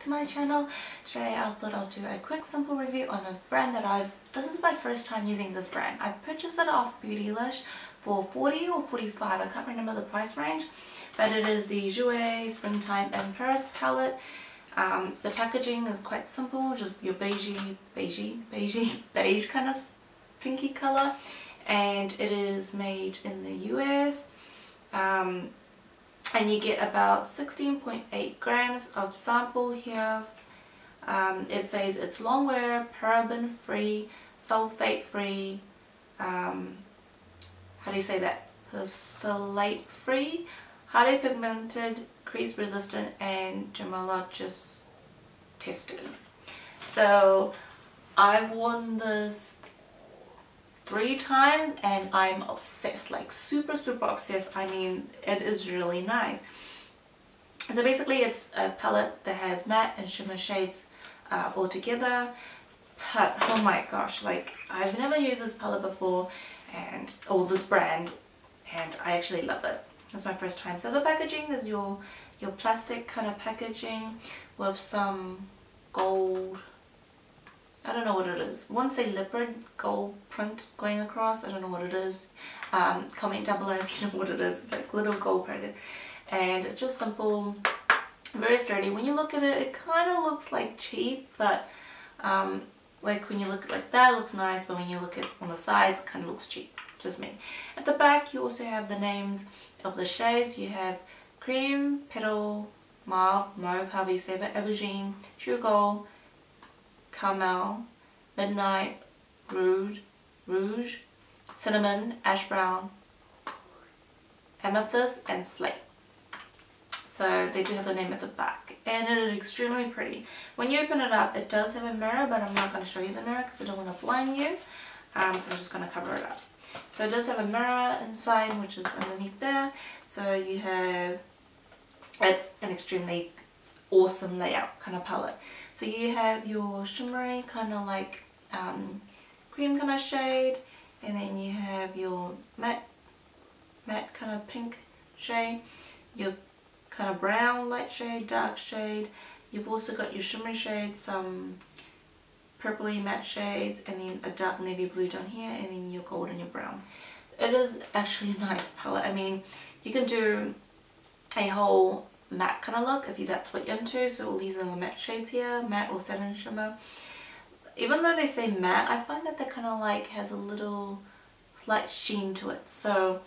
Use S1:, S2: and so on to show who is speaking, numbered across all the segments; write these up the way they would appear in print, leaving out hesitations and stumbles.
S1: to my channel. Today I thought I'll do a quick simple review on a brand that this is my first time using this brand. I purchased it off Beautylish for 40 or 45, I can't remember the price range, but it is the Jouer Springtime in Paris palette. The packaging is quite simple, just your beige kind of pinky color, and it is made in the US. And you get about 16.8 grams of sample here. It says it's long wear, paraben free, sulfate free, how do you say that, phthalate free, highly pigmented, crease resistant, and dermatologist tested. So I've worn this 3 times and I'm obsessed, like super obsessed. I mean, it is really nice. So basically it's a palette that has matte and shimmer shades all together, but oh my gosh, like I've never used this palette before, or this brand, and I actually love it. It's my first time. So the packaging is your plastic kind of packaging with some gold, I don't know what it is. I want to say leopard gold print going across. I don't know what it is. Comment down below if you know what it is. It's like little gold print. And it's just simple, very sturdy. When you look at it, it kind of looks like cheap, but like when you look like that, it looks nice, but when you look at on the sides, it kind of looks cheap. Just me. At the back, you also have the names of the shades. You have cream, petal, mauve, however you say that, aubergine, true gold, caramel, midnight, rouge, cinnamon, ash brown, amethyst, and slate. So they do have the name at the back, and it is extremely pretty. When you open it up, it does have a mirror, but I'm not going to show you the mirror because I don't want to blind you. So I'm just going to cover it up. So it does have a mirror inside, which is underneath there. So you have, it's an extremely awesome layout kind of palette. So you have your shimmery kind of like cream kind of shade, and then you have your matte kind of pink shade, your kind of brown light shade, dark shade. You've also got your shimmery shades, some purpley matte shades, and then a dark navy blue down here, and then your gold and your brown. It is actually a nice palette. I mean, you can do a whole matte kind of look if that's what you're into. So all these are the matte shades here, matte or satin shimmer. Even though they say matte, I find that they kind of like has a little slight sheen to it. So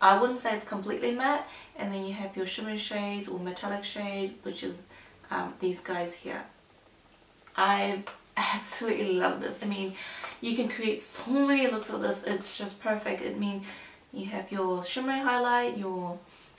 S1: I wouldn't say it's completely matte. And then you have your shimmer shades or metallic shade, which is these guys here. I absolutely love this. I mean, you can create so many looks with this. It's just perfect. I mean, you have your shimmery highlight, your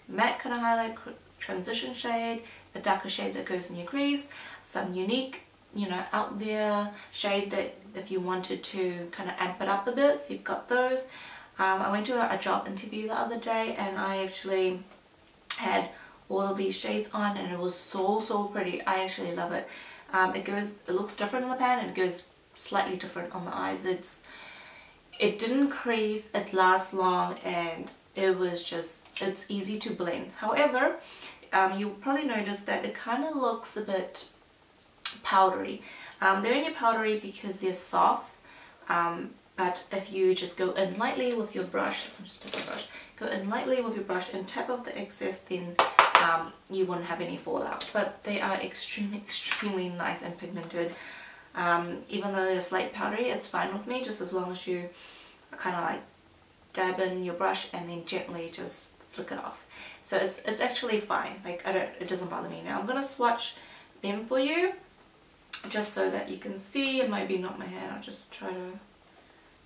S1: matte kind of highlight, transition shade, a darker shade that goes in your crease, some unique, you know, out there shade that if you wanted to kind of amp it up a bit, so you've got those. I went to a job interview the other day and I actually had all of these shades on, and it was so pretty. I actually love it. It looks different in the pan, and it goes slightly different on the eyes. It didn't crease, it lasts long, and it's easy to blend. However, you'll probably notice that it kind of looks a bit powdery. They're only powdery because they're soft, but if you just go in lightly with your brush, go in lightly with your brush and tap off the excess, then you wouldn't have any fallout. But they are extremely nice and pigmented. Even though they're slightly powdery, it's fine with me, just as long as you kind of like dab in your brush and then gently just flick it off. So it's actually fine. Like it doesn't bother me. Now I'm gonna swatch them for you, just so that you can see. It might be not my hand. I'll just try to.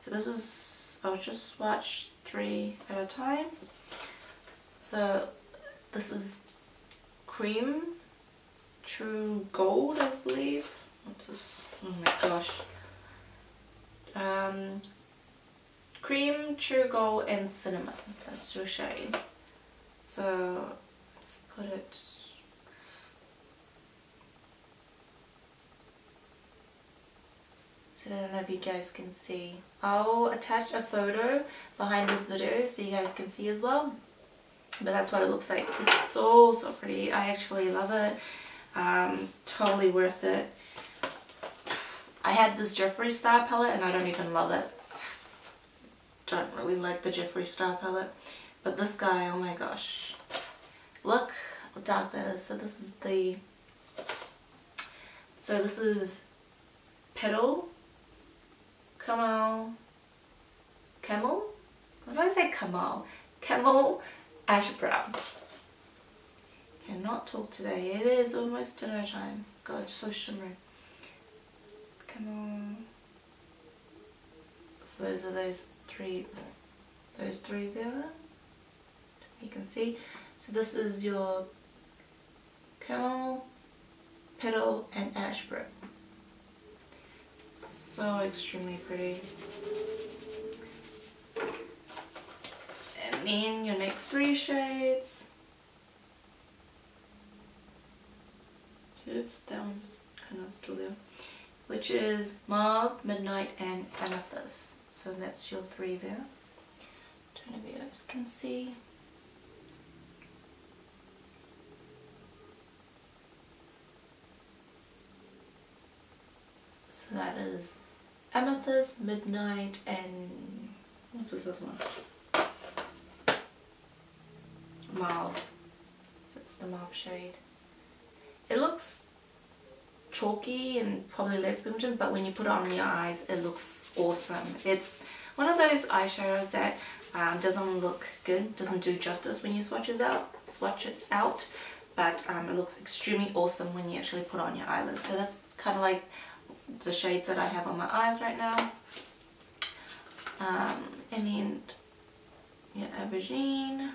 S1: So this is. I'll just swatch 3 at a time. So this is Cream True Gold, I believe. What's this? Oh my gosh. Cream, True Gold, and Cinnamon. That's your shade. So let's put it. So I don't know if you guys can see. I'll attach a photo behind this video so you guys can see as well. But that's what it looks like. It's so pretty. I actually love it. Totally worth it. I had this Jeffree Star palette and I don't even love it. Don't really like the Jeffree Star palette. But this guy, oh my gosh. Look how dark that is. So this is Petal, Camel, what did I say? Camel Ash Brown. Cannot talk today. It is almost dinner time. God, so shimmery. Camel. So those are those three there. You can see. So this is your Camel, Petal and Ash Brown. So extremely pretty. And then your next 3 shades. Oops, that one's kind of still there. Which is Mauve, Midnight and Amethyst. So that's your 3 there. Don't know if you guys can see. So that is Amethyst, Midnight and what's this other one? Mauve. So it's the mauve shade. It looks chalky and probably less pigmented, but when you put it on your eyes it looks awesome. It's one of those eyeshadows that doesn't look good, doesn't do justice when you swatch it out, but it looks extremely awesome when you actually put it on your eyelids. So that's kind of like the shades that I have on my eyes right now. And then yeah, Aubergine.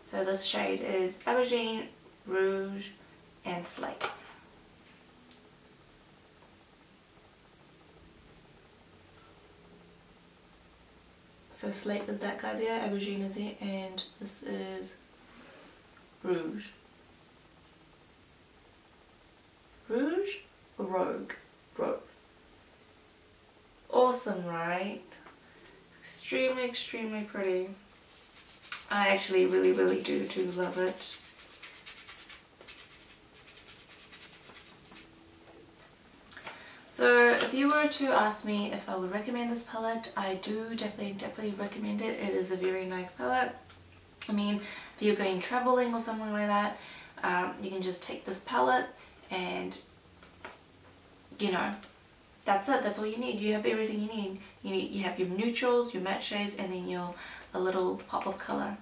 S1: So this shade is Aubergine, Rouge and Slate. So Slate is that guy there, Aubergine is it, and this is Rouge. Rouge or Rogue? Rogue. Awesome, right? Extremely pretty. I actually really do love it. So if you were to ask me if I would recommend this palette, I do definitely recommend it. It is a very nice palette. I mean, if you're going traveling or something like that, you can just take this palette and, you know, that's it. That's all you need. You have everything you need. You have your neutrals, your matte shades, and then a little pop of color.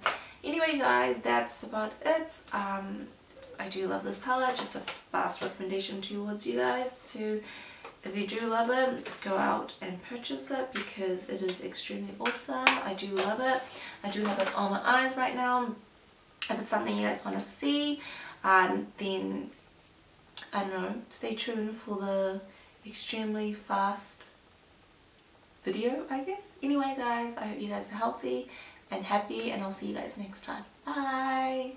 S1: Anyway, guys, that's about it. I do love this palette. Just a fast recommendation towards you guys to, if you do love it, go out and purchase it because it is extremely awesome. I do love it. I do have it on my eyes right now. If it's something you guys want to see, then I don't know, stay tuned for the extremely fast video, I guess. Anyway, guys, I hope you guys are healthy and happy, and I'll see you guys next time. Bye!